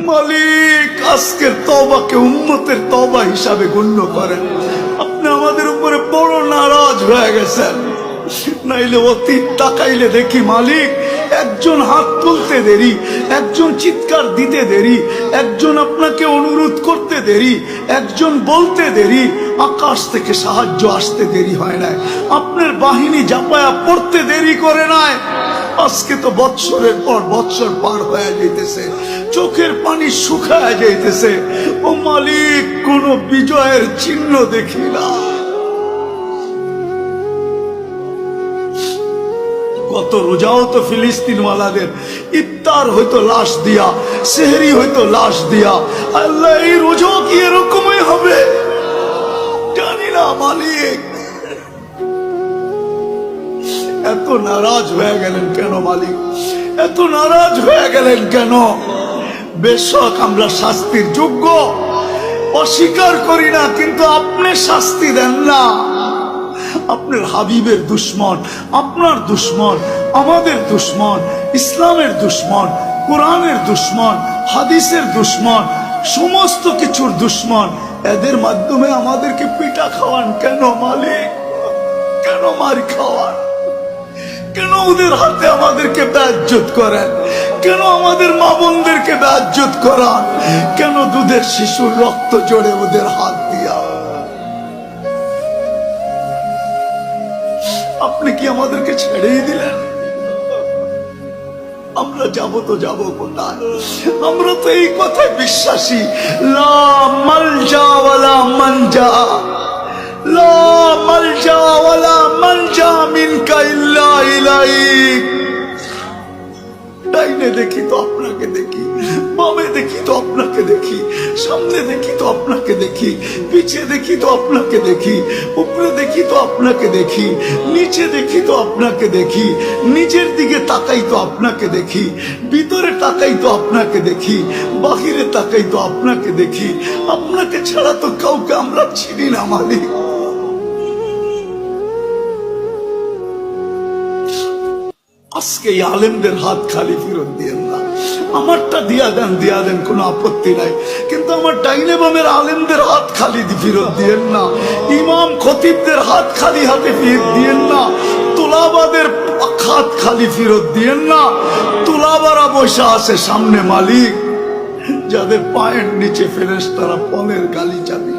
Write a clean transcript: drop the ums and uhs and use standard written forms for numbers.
মালিক আজকের তওবাকে উম্মতের তওবা হিসাবে গণ্য করেন। আপনি আমাদের উপরে বড় নারাজ হয়ে গেছেন। নাইলে অতীত তাকাইলে দেখি মালিক একজন হাত তুলতে দেরি, একজন চিৎকার দিতে দেরি, একজন আপনাকে অনুরোধ করতে দেরি, একজন বলতে দেরি, আকাশ থেকে সাহায্য আসতে দেরি হয় নাই, আপনার বাহিনী জাপায়া পড়তে দেরি করে নাই। আজকে তো বৎসরের পর বৎসর পার হয়ে যাইতেছে, চোখের পানি শুকায় যাইতেছে, ও মালিক কোন বিজয়ের চিহ্ন দেখি না। কত রোজাও তো ফিলিস্তিনওয়ালাদের ইফতার হয়তো লাশ দিয়া, সেহরি হয়তো লাশ দিয়া। আল্লাহ এই রোজাও কি এরকমই হবে জানি না মালিক। এত নারাজ হয়ে গেলেন কেন মালিক? এত নারাজ হয়ে গেলেন কেন? বেশক আমরা শাস্তির যোগ্য, অস্বীকার করি না, কিন্তু আপনি শাস্তি দেন না। আপনার হাবিবের দুশ্মন, আপনার দুশ্মন, আমাদের দুশ্মন, ইসলামের দুশ্মন, কোরআনের দুশ্মন, হাদিসের দুশ্মন, সমস্ত কিছুর দুশ্মন, এদের মাধ্যমে আমাদেরকে পিটা খাওয়ান কেন মালিক? কেন মার খাওয়ান? কেন ওদের হাতে আমাদেরকে বেইজ্জত করেন? কেন আমাদের মা বোনদেরকে বেইজ্জত করান? কেন দুধের শিশুর রক্ত জড়ে ওদের হাত দিয়া? আপনি কি আমাদেরকে ছেড়েই দিলেন? আমরা যাব তো যাব কোথায়? আমরা তো এই কথায় বিশ্বাসী, লা মালজা ওয়ালা মানজা, লা মালজা ওয়ালা মানজা মিনকা ইল্লা ইলাইক। ডাইনে দেখি তো আপনাকে দেখি, বামে দেখি তো আপনাকে দেখি, সামনে দেখি তো আপনাকে দেখি, পিছে দেখি তো আপনাকে দেখি, উপরে দেখি তো আপনাকে দেখি, নিচে দেখি তো আপনাকে দেখি, নিচের দিকে তাকাই তো আপনাকে দেখি, ভিতরে তাকাই তো আপনাকে দেখি, বাহিরে তাকাই তো আপনাকে দেখি। আপনাকে ছাড়া তো কাউকে আমরা চিনি না মালিক। আজকে এই আলেমদের হাত খালি ফেরত দিয়েন না। আমারটা দিয়া দেন, কোনো আপত্তি নাই, কিন্তু আমার ডাইনে বামের আলেমদের হাত খালি ফেরত দিয়েন না। ইমাম খতিবদের হাত খালি হাতে ফেরত দিয়েন না। তুলাবাদের হাত খালি ফেরত দিয়েন না। তুলাবারা বসে আছে সামনে মালিক, যাদের পায়ের নিচে ফেরেশতারা পনের গালি চাবি।